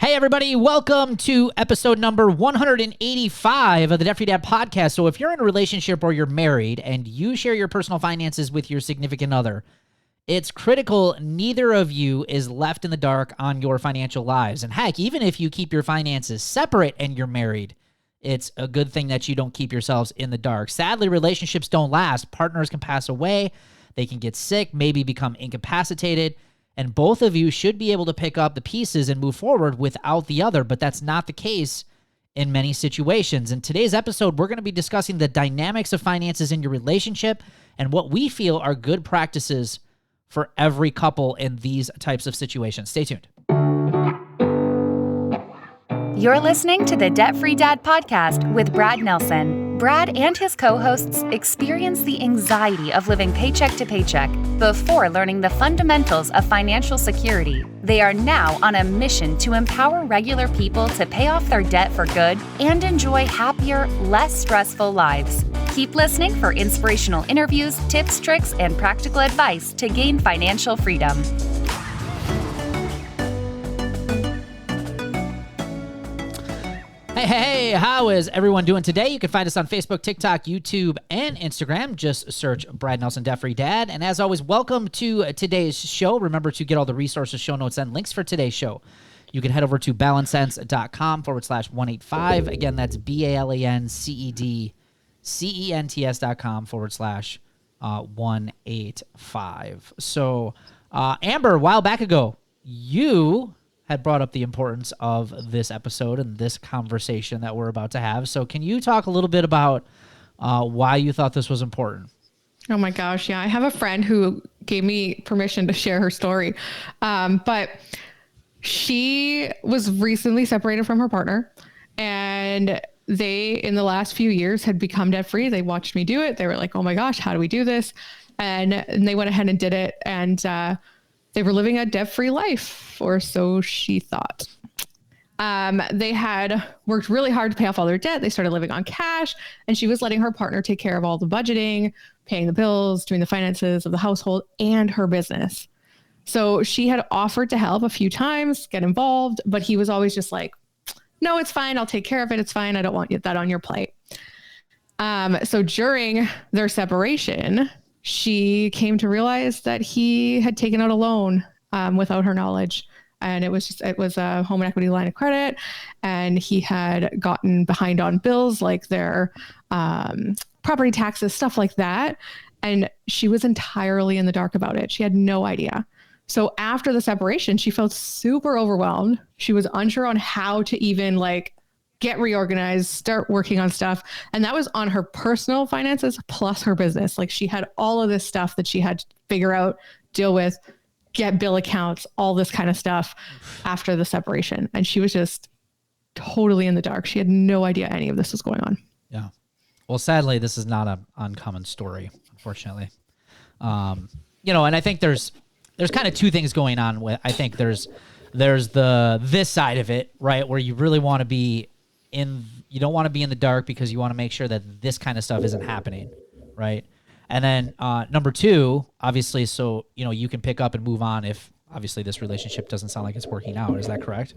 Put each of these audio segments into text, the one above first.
Hey, everybody. Welcome to episode number 185 of the Debt Free Dad podcast. So if you're in a relationship or you're married and you share your personal finances with your significant other, it's critical neither of you is left in the dark on your financial lives. And heck, even if you keep your finances separate and you're married, it's a good thing that you don't keep yourselves in the dark. Sadly, relationships don't last. Partners can pass away. They can get sick, maybe become incapacitated. And both of you should be able to pick up the pieces and move forward without the other, but that's not the case in many situations. In today's episode, we're going to be discussing the dynamics of finances in your relationship and what we feel are good practices for every couple in these types of situations. Stay tuned. You're listening to the Debt Free Dad podcast with Brad Nelson. Brad and his co-hosts experience the anxiety of living paycheck to paycheck before learning the fundamentals of financial security. They are now on a mission to empower regular people to pay off their debt for good and enjoy happier, less stressful lives. Keep listening for inspirational interviews, tips, tricks, and practical advice to gain financial freedom. Hey, how is everyone doing today? You can find us on Facebook, TikTok, YouTube, and Instagram. Just search Brad Nelson, Debt Free Dad. And as always, welcome to today's show. Remember to get all the resources, show notes, and links for today's show. You can head over to balancencents.com/185. Again, that's BALANCEDCENTS.com/185. So, Amber, a while back ago, you had brought up the importance of this episode and this conversation that we're about to have. So can you talk a little bit about why you thought this was important? Oh my gosh. Yeah. I have a friend who gave me permission to share her story. But she was recently separated from her partner, and they, in the last few years, had become debt free. They watched me do it. They were like, oh my gosh, how do we do this? And they went ahead and did it. And, they were living a debt-free life, or so she thought. They had worked really hard to pay off all their debt. They started living on cash, and she was letting her partner take care of all the budgeting, paying the bills, doing the finances of the household and her business. So she had offered to help a few times, get involved, but he was always just like, no, it's fine. I'll take care of it. It's fine. I don't want that on your plate. So during their separation, she came to realize that he had taken out a loan without her knowledge. And it was a home equity line of credit. And he had gotten behind on bills like their property taxes, stuff like that. And she was entirely in the dark about it. She had no idea. So after the separation, she felt super overwhelmed. She was unsure on how to even get reorganized, start working on stuff. And that was on her personal finances plus her business. She had all of this stuff that she had to figure out, deal with, get bill accounts, all this kind of stuff after the separation. And she was just totally in the dark. She had no idea any of this was going on. Yeah. Well, sadly, this is not an uncommon story, unfortunately. And I think there's kind of two things going on with, I think there's this side of it, right? Where you really want to be you don't want to be in the dark because you want to make sure that this kind of stuff isn't happening, right? And then number two, obviously, so you can pick up and move on if obviously this relationship doesn't sound like it's working out. Is that correct?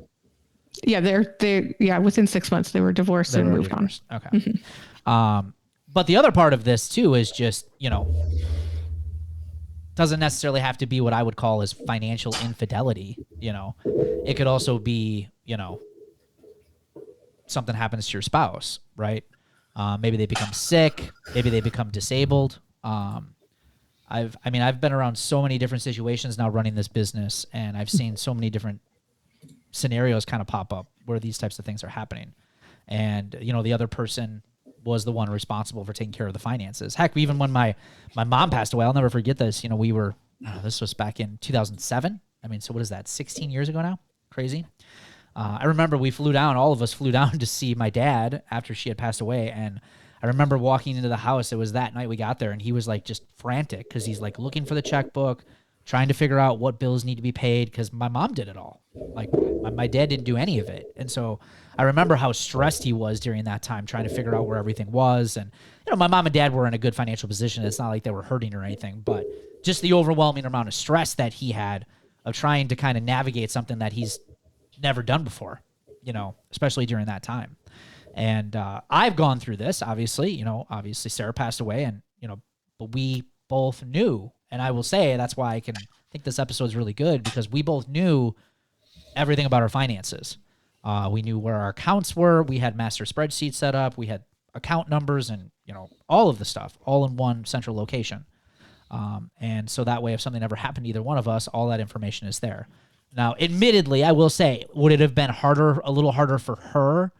Yeah, they within 6 months they were divorced and moved on. Okay. Mm-hmm. But the other part of this too is just doesn't necessarily have to be what I would call as financial infidelity. It could also be something happens to your spouse, right? Maybe they become sick. Maybe they become disabled. I've been around so many different situations now running this business, and I've seen so many different scenarios kind of pop up where these types of things are happening. And, the other person was the one responsible for taking care of the finances. Heck, even when my mom passed away, I'll never forget this. This was back in 2007. So what is that? 16 years ago now? Crazy. I remember all of us flew down to see my dad after she had passed away. And I remember walking into the house. It was that night we got there, and he was just frantic because he's looking for the checkbook, trying to figure out what bills need to be paid because my mom did it all. My dad didn't do any of it. And so I remember how stressed he was during that time trying to figure out where everything was. And, my mom and dad were in a good financial position. It's not like they were hurting or anything, but just the overwhelming amount of stress that he had of trying to kind of navigate something that he's never done before, especially during that time. And I've gone through this, obviously. Obviously Sarah passed away, and but we both knew, and I will say that's why I think this episode is really good, because we both knew everything about our finances. We knew where our accounts were. We had master spreadsheets set up. We had account numbers and all of the stuff all in one central location. And so that way, if something ever happened to either one of us, all that information is there. Now, admittedly, I will say, would it have been a little harder for her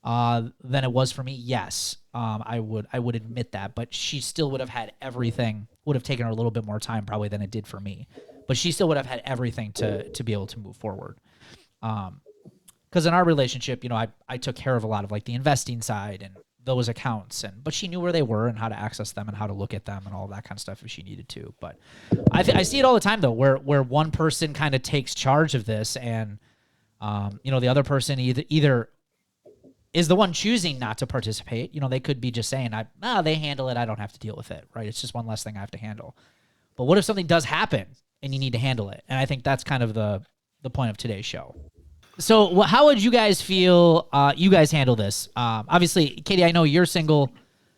than it was for me? Yes, I would admit that, but she still would have had everything. Would have taken her a little bit more time probably than it did for me, but she still would have had everything to be able to move forward. Because in our relationship, I took care of a lot of like the investing side and those accounts, but she knew where they were and how to access them and how to look at them and all that kind of stuff if she needed to. But I see it all the time though, where one person kind of takes charge of this, and the other person either is the one choosing not to participate. They could be just saying, they handle it, I don't have to deal with it, right? It's just one less thing I have to handle. But what if something does happen and you need to handle it? And I think that's kind of the point of today's show. So how would you guys feel you guys handle this? Obviously, Katie, I know you're single.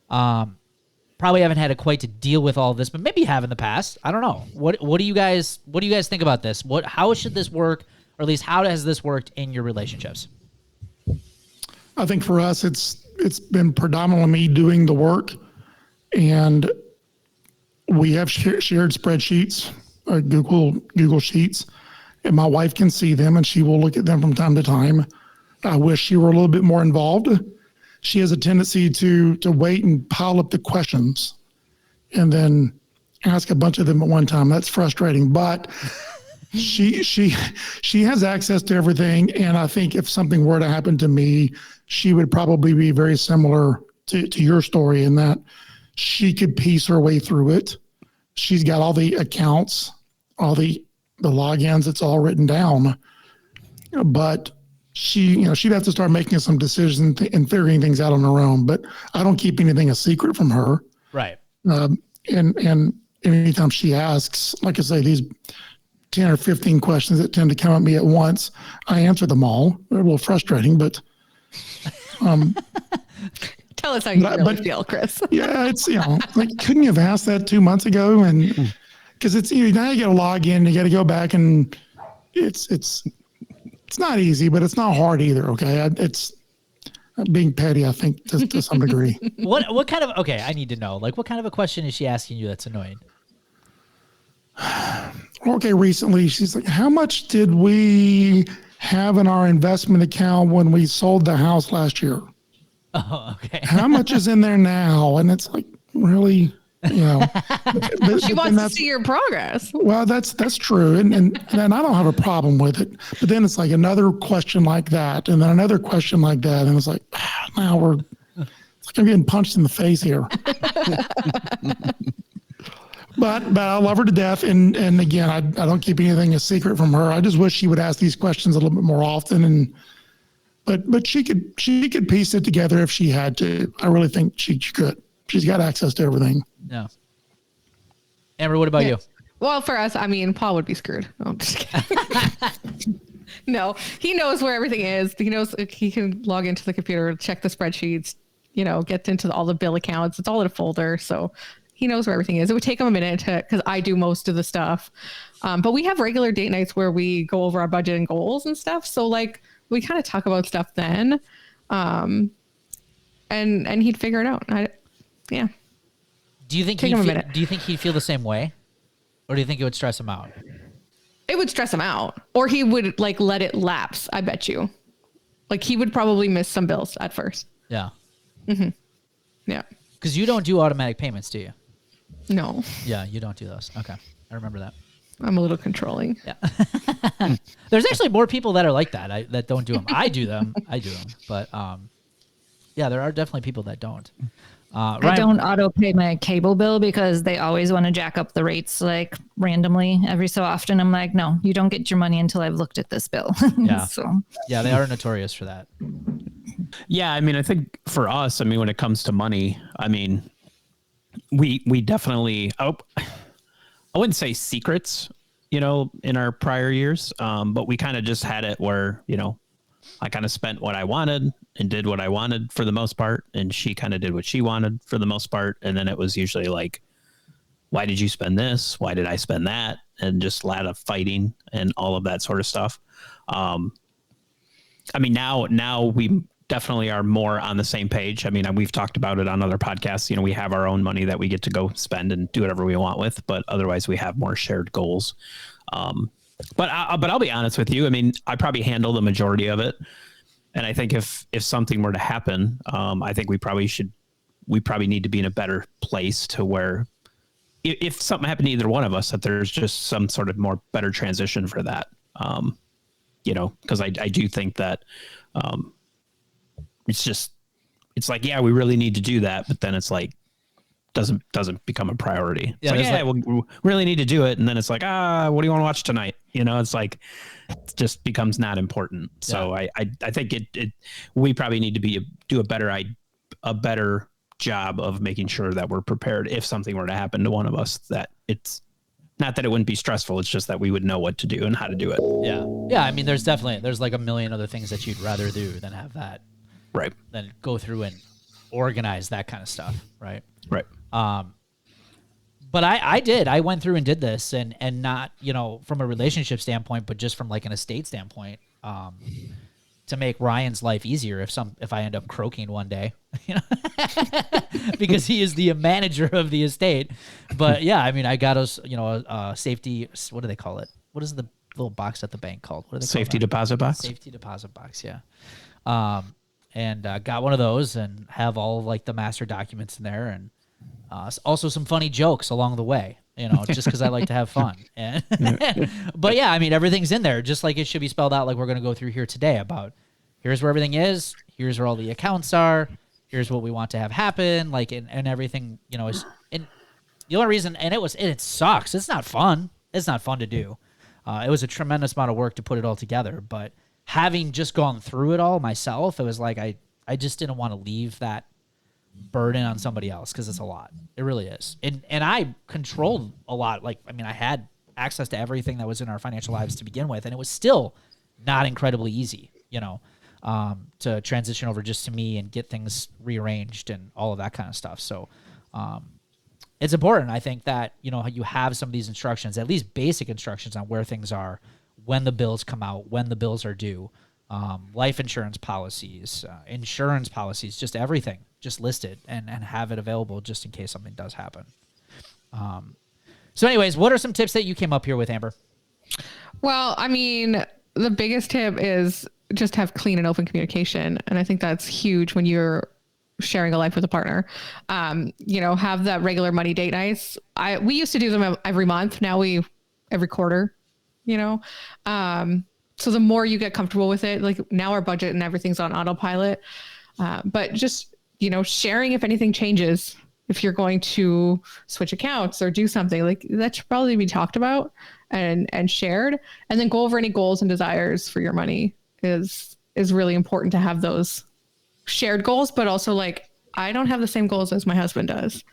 Probably haven't had quite to deal with all of this, but maybe you have in the past. I don't know. What do you guys think about this? How should this work, or at least how has this worked in your relationships? I think for us, it's been predominantly me doing the work, and we have shared spreadsheets, Google Sheets. And my wife can see them, and she will look at them from time to time. I wish she were a little bit more involved. She has a tendency to wait and pile up the questions and then ask a bunch of them at one time. That's frustrating, but she has access to everything. And I think if something were to happen to me, she would probably be very similar to your story in that she could piece her way through it. She's got all the accounts, all the logins, it's all written down, but she'd have to start making some decisions and figuring things out on her own. But I don't keep anything a secret from her. Right. And anytime she asks, like I say, these 10 or 15 questions that tend to come at me at once, I answer them all. They're a little frustrating, but, tell us how you really feel, Chris. Yeah. It's, like, couldn't you have asked that 2 months ago? And, because it's now you got to log in, you got to go back, and it's not easy, but it's not hard either. Okay, it's being petty, I think, to some degree. What kind of I need to know. Like, what kind of a question is she asking you that's annoying? Okay, recently she's like, "How much did we have in our investment account when we sold the house last year?" Oh, okay. How much is in there now? And it's like, really. She wants to see your progress. Well, that's true, and I don't have a problem with it. But then it's like another question like that, and then another question like that, and it's like, now it's like I'm getting punched in the face here. But I love her to death, and again, I don't keep anything a secret from her. I just wish she would ask these questions a little bit more often, but she could piece it together if she had to. I really think she could. She's got access to everything. Yeah. Amber, what about you? Well, for us, Paul would be screwed. No, I'm just kidding. No, he knows where everything is. He knows he can log into the computer, check the spreadsheets, get into all the bill accounts. It's all in a folder. So he knows where everything is. It would take him a minute because I do most of the stuff. But we have regular date nights where we go over our budget and goals and stuff. So like we kind of talk about stuff then. And he'd figure it out. Yeah. Do you think he'd feel the same way, or do you think it would stress him out? It would stress him out, or he would like let it lapse. I bet you, like he would probably miss some bills at first. Yeah. Mm-hmm. Yeah. Because you don't do automatic payments, do you? No. Yeah, you don't do those. Okay, I remember that. I'm a little controlling. Yeah. There's actually more people that are like that. That don't do them. I do them. But yeah, there are definitely people that don't. I don't auto pay my cable bill because they always want to jack up the rates like randomly every so often. I'm like, no, you don't get your money until I've looked at this bill. Yeah. So yeah, they are notorious for that. Yeah, I think for us, when it comes to money, we definitely, I wouldn't say secrets, in our prior years. But we kind of just had it where, I kind of spent what I wanted and did what I wanted for the most part. And she kind of did what she wanted for the most part. And then it was usually like, why did you spend this? Why did I spend that? And just a lot of fighting and all of that sort of stuff. Now we definitely are more on the same page. I mean, we've talked about it on other podcasts. We have our own money that we get to go spend and do whatever we want with, but otherwise we have more shared goals. But I'll be honest with you. I mean, I probably handle the majority of it. And I think if something were to happen, I think we probably need to be in a better place to where if something happened to either one of us, that there's just some sort of more better transition for that. Because I do think that it's like, yeah, we really need to do that. But then it's like, doesn't become a priority. Yeah, we really need to do it. And then it's like, what do you want to watch tonight? It's like, it just becomes not important. Yeah. So I think we probably need to do a better job of making sure that we're prepared if something were to happen to one of us, that it's not that it wouldn't be stressful. It's just that we would know what to do and how to do it. Yeah. Yeah. I mean, there's like a million other things that you'd rather do than have that. Right. Than go through and organize that kind of stuff. Right. Right. But I went through and did this and not, from a relationship standpoint, but just from like an estate standpoint, to make Ryan's life easier if I end up croaking one day, because he is the manager of the estate. But yeah, I mean, I got us, a safety, what do they call it? What is the little box at the bank called? What do they Safety deposit box? Safety deposit box. Yeah. And got one of those and have all of, like, the master documents in there, and also some funny jokes along the way, just because I like to have fun. And but yeah, I mean, everything's in there, just like it should be spelled out, like we're going to go through here today about here's where everything is, here's where all the accounts are, here's what we want to have happen, like, and everything, is, and the only reason, and it sucks. It's not fun. It's not fun to do. It was a tremendous amount of work to put it all together, but having just gone through it all myself, it was like I just didn't want to leave that burden on somebody else, because it's a lot. It really is. And I controlled a lot. Like, I mean, I had access to everything that was in our financial lives to begin with, and it was still not incredibly easy, to transition over just to me and get things rearranged and all of that kind of stuff. So it's important, I think, that, you have some of these instructions, at least basic instructions on where things are, when the bills come out, when the bills are due, life insurance policies, insurance policies, just everything, just listed and have it available just in case something does happen. So anyways, what are some tips that you came up here with, Amber? Well, I mean, the biggest tip is just have clean and open communication. And I think that's huge when you're sharing a life with a partner. Have that regular money date nights. We used to do them every month. Now every quarter, so the more you get comfortable with it, like now our budget and everything's on autopilot. But just, sharing if anything changes, if you're going to switch accounts or do something, like that should probably be talked about and shared, and then go over any goals and desires for your money is really important to have those shared goals, but also like, I don't have the same goals as my husband does.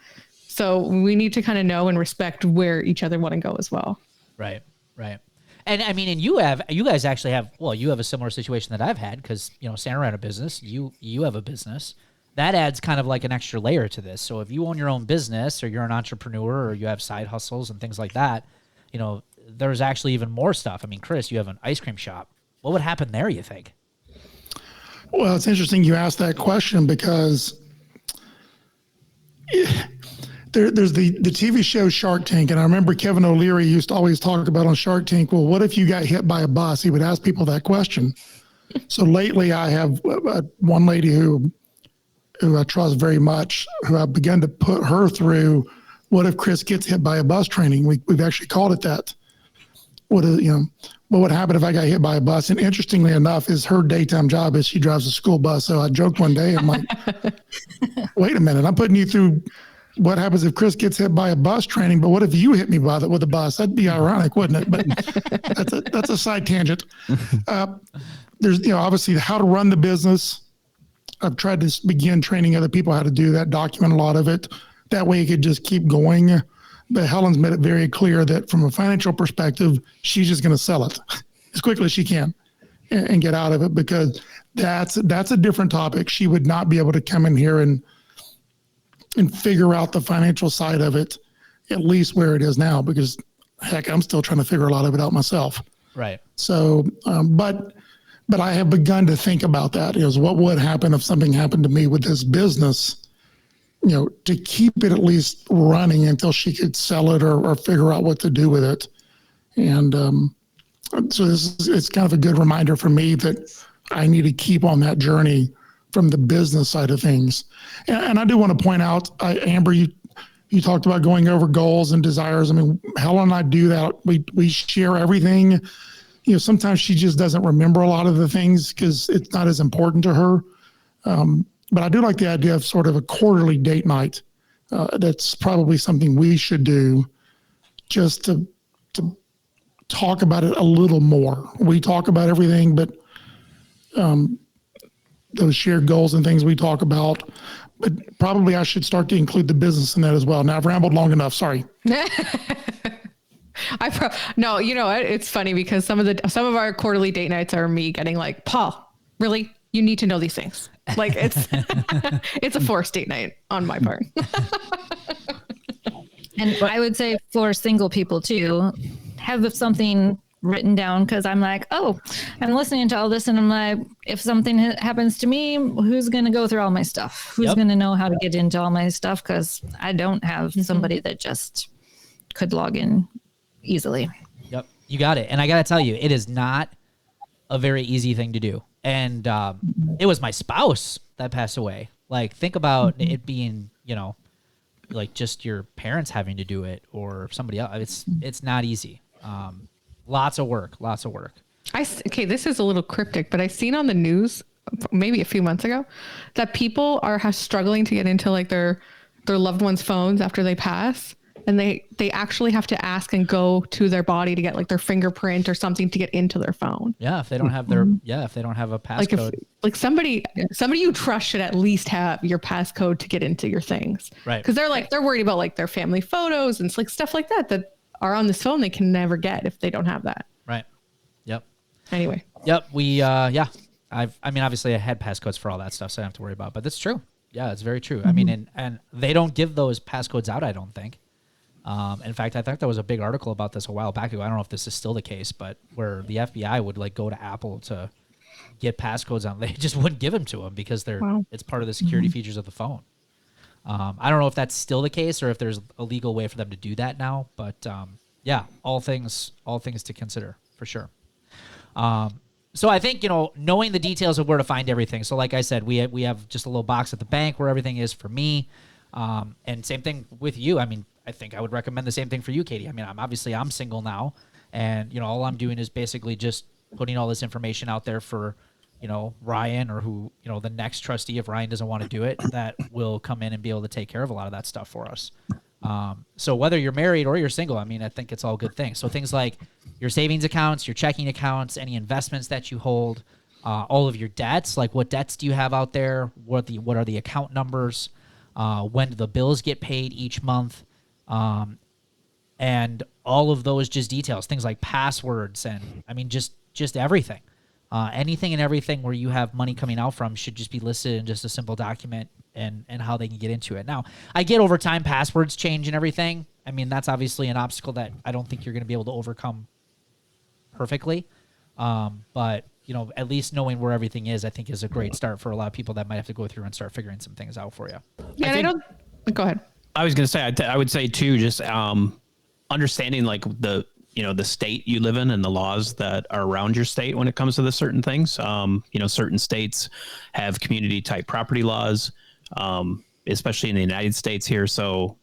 So we need to kind of know and respect where each other want to go as well. Right. Right. And I mean, and you guys actually have, you have a similar situation that I've had, because, Santa ran a business, you have a business. That adds kind of like an extra layer to this. So if you own your own business, or you're an entrepreneur, or you have side hustles and things like that, there's actually even more stuff. I mean, Chris, you have an ice cream shop. What would happen there, you think? Well, it's interesting you asked that question, because there's the TV show Shark Tank, and I remember Kevin O'Leary used to always talk about on Shark Tank, well, what if you got hit by a bus? He would ask people that question. So lately I have one lady who I trust very much, who I've begun to put her through, what if Chris gets hit by a bus training? We've actually called it that. What would happen if I got hit by a bus? And interestingly enough, is her daytime job is she drives a school bus. So I joked one day, I'm like, wait a minute, I'm putting you through what happens if Chris gets hit by a bus training, but what if you hit me with a bus? That'd be ironic, wouldn't it? But that's a side tangent. There's, obviously how to run the business. I've tried to begin training other people how to do that, document a lot of it. That way you could just keep going. but Helen's made it very clear that from a financial perspective, she's just going to sell it as quickly as she can and get out of it, because that's a different topic. She would not be able to come in here and figure out the financial side of it, at least where it is now, because heck, I'm still trying to figure a lot of it out myself. Right. So, but I have begun to think about that, is what would happen if something happened to me with this business, to keep it at least running until she could sell it or figure out what to do with it. And so it's kind of a good reminder for me that I need to keep on that journey from the business side of things. And I do want to point out, Amber, you talked about going over goals and desires. I mean, Helen and I do that. We share everything. Sometimes she just doesn't remember a lot of the things because it's not as important to her. But I do like the idea of sort of a quarterly date night. That's probably something we should do, just to talk about it a little more. We talk about everything, but those shared goals and things we talk about. But probably I should start to include the business in that as well. Now I've rambled long enough. Sorry. No, you know what? It's funny because some of our quarterly date nights are me getting like, Paul, really? You need to know these things. Like it's a forced date night on my part. And I would say for single people too, have something written down, because I'm like, oh, I'm listening to all this and I'm like, if something happens to me, who's going to go through all my stuff? Who's going to know how to get into all my stuff? Because I don't have somebody that just could log in easily. Yep, you got it. And I got to tell you, it is not a very easy thing to do. And it was my spouse that passed away. Like, think about it being, like just your parents having to do it or somebody else. It's not easy. Lots of work. Okay, this is a little cryptic, but I seen on the news maybe a few months ago that people are struggling to get into like their loved ones' phones after they pass. And they actually have to ask and go to their body to get like their fingerprint or something to get into their phone. Yeah, if they don't have if they don't have a passcode. Like somebody you trust should at least have your passcode to get into your things. Right. Because they're worried about like their family photos and like stuff like that are on this phone they can never get if they don't have that. Right. Yep. Anyway. Yep. We obviously I had passcodes for all that stuff, so I don't have to worry about it. But that's true. Yeah, it's very true. I mean, and they don't give those passcodes out, I don't think. In fact, I think there was a big article about this a while back ago. I don't know if this is still the case, but where the FBI would like go to Apple to get passcodes on, they just wouldn't give them to them because it's part of the security features of the phone. I don't know if that's still the case or if there's a legal way for them to do that now, but yeah, all things to consider for sure. So I think, knowing the details of where to find everything. So like I said, we have just a little box at the bank where everything is for me. And same thing with you. I mean, I think I would recommend the same thing for you, Katie. I mean, I'm single now, and all I'm doing is basically just putting all this information out there for, Ryan or who, the next trustee, if Ryan doesn't want to do it, that will come in and be able to take care of a lot of that stuff for us. So whether you're married or you're single, I mean, I think it's all good things. So things like your savings accounts, your checking accounts, any investments that you hold, all of your debts, like what debts do you have out there? What are the account numbers? When do the bills get paid each month? And all of those just details, things like passwords and I mean, just everything, anything and everything where you have money coming out from should just be listed in just a simple document and how they can get into it. Now I get over time passwords change and everything. I mean, that's obviously an obstacle that I don't think you're going to be able to overcome perfectly. But at least knowing where everything is, I think is a great start for a lot of people that might have to go through and start figuring some things out for you. Yeah. Go ahead. I was going to say, I would say too, just understanding like the state you live in and the laws that are around your state when it comes to the certain things. Certain states have community type property laws, especially in the United States here. So,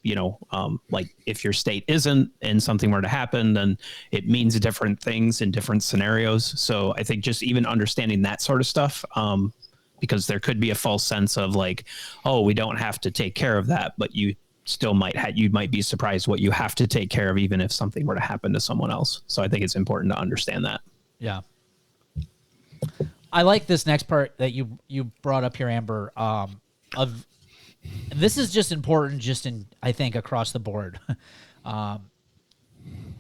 like if your state isn't and something were to happen, then it means different things in different scenarios. So I think just even understanding that sort of stuff, because there could be a false sense of like, oh, we don't have to take care of that, but you still you might be surprised what you have to take care of, even if something were to happen to someone else. So I think it's important to understand that. Yeah. I like this next part that you brought up here, Amber, this is just important I think across the board.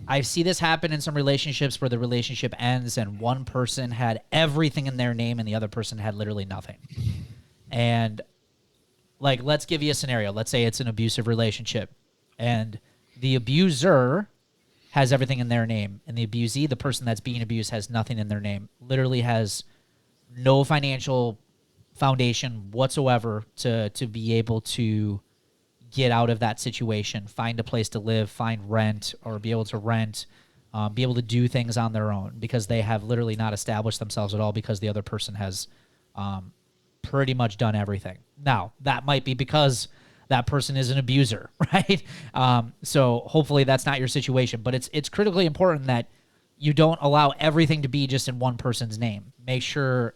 I see this happen in some relationships where the relationship ends and one person had everything in their name and the other person had literally nothing. And like, let's give you a scenario. Let's say it's an abusive relationship and the abuser has everything in their name and the abusee, the person that's being abused, has nothing in their name, literally has no financial foundation whatsoever to be able to get out of that situation, find a place to live, find rent, or be able to rent, be able to do things on their own because they have literally not established themselves at all because the other person has pretty much done everything. Now, that might be because that person is an abuser, right? So hopefully that's not your situation, but it's critically important that you don't allow everything to be just in one person's name. Make sure,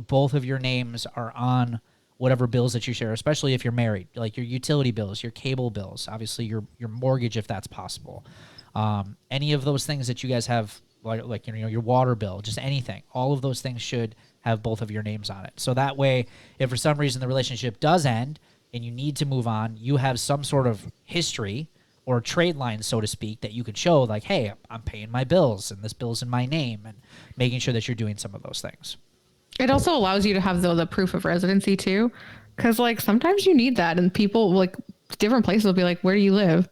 both of your names are on whatever bills that you share, especially if you're married, like your utility bills, your cable bills, obviously your mortgage, if that's possible. Any of those things that you guys have, like your water bill, just anything, all of those things should have both of your names on it. So that way, if for some reason the relationship does end and you need to move on, you have some sort of history or trade line, so to speak, that you could show like, hey, I'm paying my bills and this bill's in my name, and making sure that you're doing some of those things. It also allows you to have the proof of residency too. Cause like sometimes you need that and people like different places will be like, where do you live?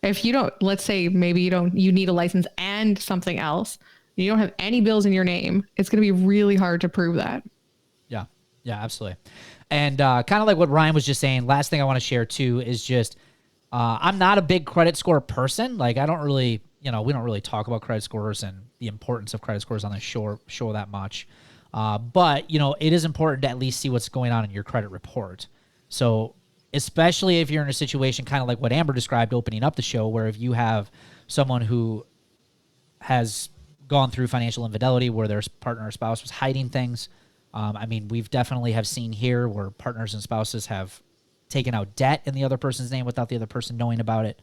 If you don't, let's say maybe you need a license and something else. You don't have any bills in your name. It's going to be really hard to prove that. Yeah. Yeah, absolutely. And kind of like what Ryan was just saying, last thing I want to share too is just, I'm not a big credit score person. Like I don't really, we don't really talk about credit scores and the importance of credit scores on the show that much. But, it is important to at least see what's going on in your credit report. So especially if you're in a situation kind of like what Amber described opening up the show, where if you have someone who has gone through financial infidelity where their partner or spouse was hiding things. We've definitely have seen here where partners and spouses have taken out debt in the other person's name without the other person knowing about it.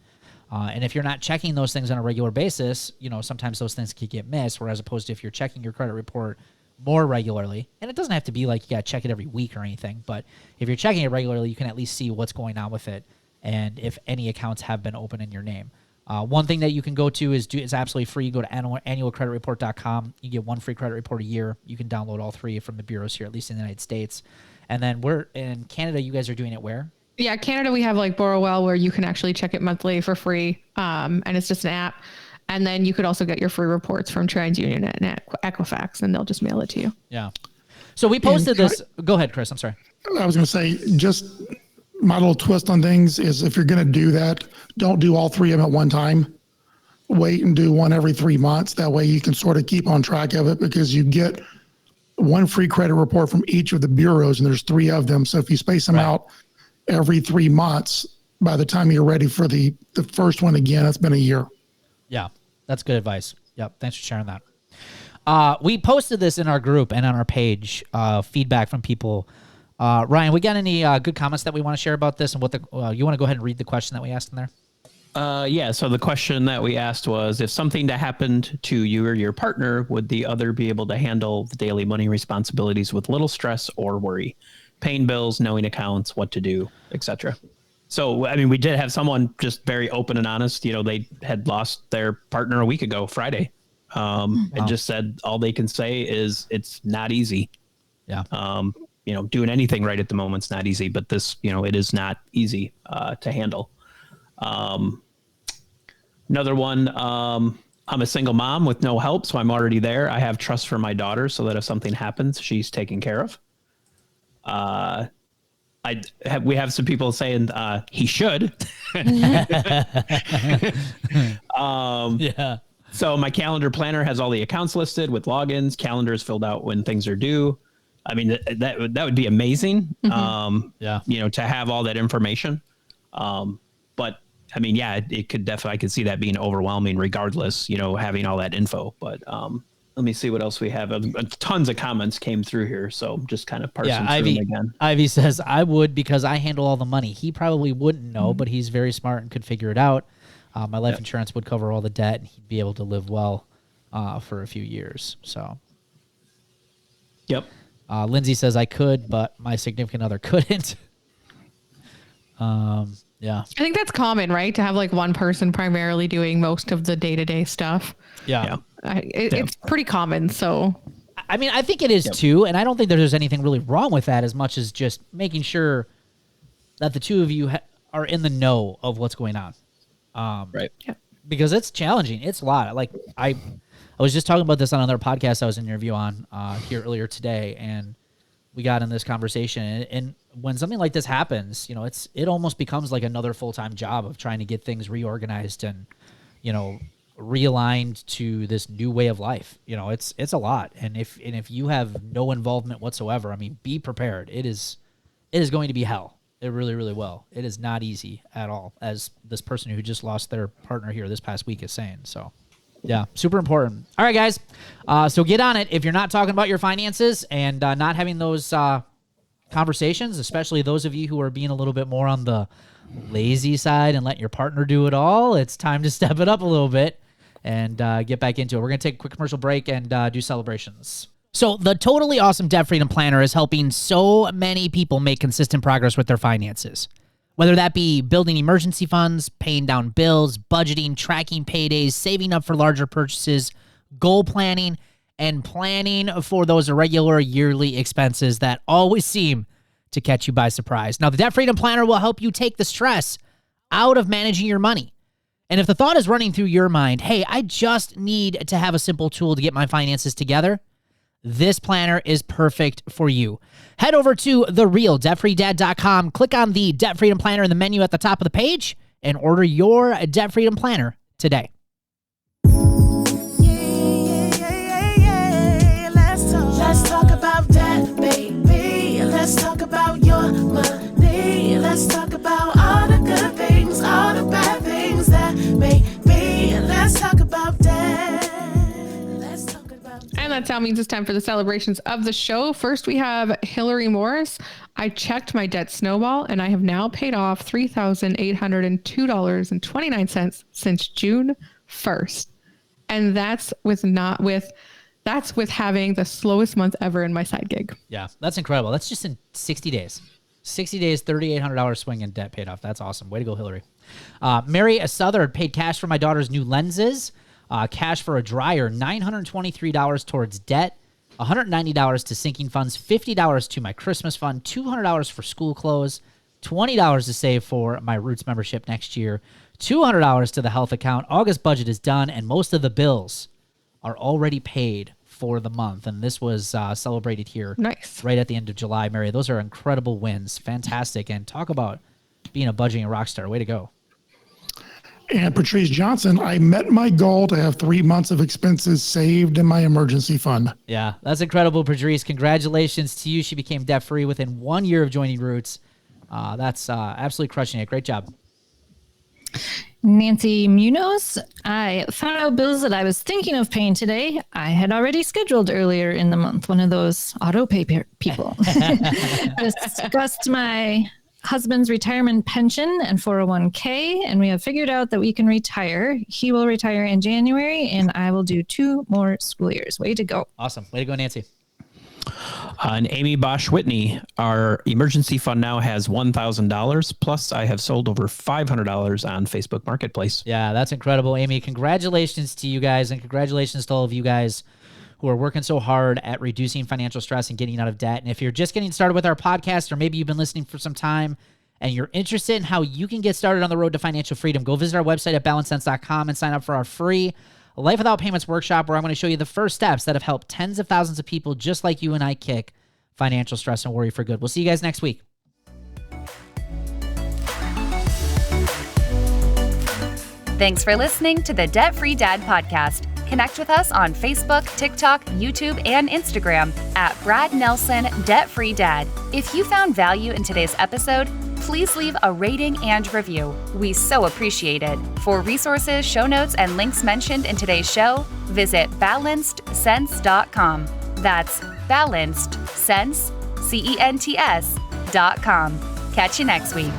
And if you're not checking those things on a regular basis, sometimes those things can get missed, whereas opposed to if you're checking your credit report more regularly, and it doesn't have to be like you got to check it every week or anything, but if you're checking it regularly, you can at least see what's going on with it and if any accounts have been open in your name. One thing that you can go to is absolutely free. You go to annualcreditreport.com. You get one free credit report a year. You can download all three from the bureaus here, at least in the United States. And then we're in Canada. You guys are doing it where? Yeah, Canada, we have like Borrowell where you can actually check it monthly for free. And it's just an app. And then you could also get your free reports from TransUnion and Equifax, and they'll just mail it to you. Yeah. So we posted this. Go ahead, Chris. I'm sorry. I was going to say, just my little twist on things is if you're going to do that, don't do all three of them at one time. Wait and do one every 3 months. That way you can sort of keep on track of it, because you get one free credit report from each of the bureaus, and there's three of them. So if you space them out every 3 months, by the time you're ready for the first one again, it's been a year. Yeah, that's good advice. Yep, thanks for sharing that. We posted this in our group and on our page, feedback from people. Ryan, we got any good comments that we want to share about this, and what you want to go ahead and read the question that we asked in there? Yeah, so the question that we asked was, if something happened to you or your partner, would the other be able to handle the daily money responsibilities with little stress or worry? Paying bills, knowing accounts, what to do, etc. So, we did have someone just very open and honest. They had lost their partner a week ago, Friday, and just said all they can say is it's not easy. Yeah. Doing anything right at the moment's not easy, but this, it is not easy to handle. Another one, I'm a single mom with no help, so I'm already there. I have trust for my daughter so that if something happens, she's taken care of. We have some people saying he should. Yeah. So my calendar planner has all the accounts listed with logins. Calendar is filled out when things are due. That would be amazing. Mm-hmm. To have all that information. But it could definitely, I could see that being overwhelming regardless, having all that info. But let me see what else we have. Tons of comments came through here, so just kind of parsing through them again. Ivy says, I would, because I handle all the money. He probably wouldn't know, but he's very smart and could figure it out. My life insurance would cover all the debt, and he'd be able to live well for a few years. So, yep. Lindsay says, I could, but my significant other couldn't. Yeah. I think that's common, right? To have like one person primarily doing most of the day-to-day stuff. Yeah. It's pretty common. So, I mean, I think it is too. And I don't think there's anything really wrong with that as much as just making sure that the two of you are in the know of what's going on. Right. Yeah. Because it's challenging. It's a lot. Like I was just talking about this on another podcast I was in an interview on here earlier today, and we got in this conversation. And when something like this happens, it almost becomes like another full-time job of trying to get things reorganized and, realigned to this new way of life. It's a lot. And if you have no involvement whatsoever, I mean, be prepared. It is going to be hell. It really, really will. It is not easy at all, as this person who just lost their partner here this past week is saying. So, yeah, super important. All right, guys. So get on it. If you're not talking about your finances and not having those conversations, especially those of you who are being a little bit more on the lazy side and let your partner do it all, it's time to step it up a little bit and get back into it. We're going to take a quick commercial break and do celebrations. So the Totally Awesome Debt Freedom Planner is helping so many people make consistent progress with their finances. Whether that be building emergency funds, paying down bills, budgeting, tracking paydays, saving up for larger purchases, goal planning, and planning for those irregular yearly expenses that always seem to catch you by surprise. Now, the Debt Freedom Planner will help you take the stress out of managing your money. And if the thought is running through your mind, hey, I just need to have a simple tool to get my finances together, this planner is perfect for you. Head over to therealdebtfreedad.com, click on the Debt Freedom Planner in the menu at the top of the page, and order your Debt Freedom Planner today. Let's talk about that, baby. Let's talk about your money. Let's talk about all the good things, all the bad things that may be. Let's talk about that. And that sound means it's time for the celebrations of the show. First, we have Hillary Morris. I checked my debt snowball and I have now paid off $3,802.29 since June 1st. And that's with having the slowest month ever in my side gig. Yeah, that's incredible. That's just in 60 days. 60 days, $3,800 swing in debt paid off. That's awesome. Way to go, Hillary. Mary Southard paid cash for my daughter's new lenses. Cash for a dryer, $923 towards debt, $190 to sinking funds, $50 to my Christmas fund, $200 for school clothes, $20 to save for my Roots membership next year, $200 to the health account. August budget is done, and most of the bills are already paid for the month. And this was celebrated here right at the end of July, Mary. Those are incredible wins. Fantastic. And talk about being a budgeting rock star. Way to go. And Patrice Johnson, I met my goal to have 3 months of expenses saved in my emergency fund. Yeah, that's incredible, Patrice. Congratulations to you. She became debt-free within 1 year of joining Roots. That's absolutely crushing it. Great job. Nancy Munoz, I found out bills that I was thinking of paying today. I had already scheduled earlier in the month, one of those auto pay people. Discussed my husband's retirement pension and 401k, and we have figured out that we can retire. He will retire in January, and I will do 2 more school years. Way to go. Awesome. Way to go, Nancy. And Amy Bosch Whitney, our emergency fund now has $1,000. Plus, I have sold over $500 on Facebook Marketplace. Yeah, that's incredible, Amy. Congratulations to you guys, and congratulations to all of you guys who are working so hard at reducing financial stress and getting out of debt. And if you're just getting started with our podcast, or maybe you've been listening for some time and you're interested in how you can get started on the road to financial freedom, go visit our website at balancesense.com and sign up for our free Life Without Payments workshop, where I'm going to show you the first steps that have helped tens of thousands of people just like you and I kick financial stress and worry for good. We'll see you guys next week. Thanks for listening to the Debt Free Dad podcast. Connect with us on Facebook, TikTok, YouTube, and Instagram at Brad Nelson Debt Free Dad. If you found value in today's episode, please leave a rating and review. We so appreciate it. For resources, show notes, and links mentioned in today's show, visit balancedsense.com. That's balancedsense, CENTS.com. Catch you next week.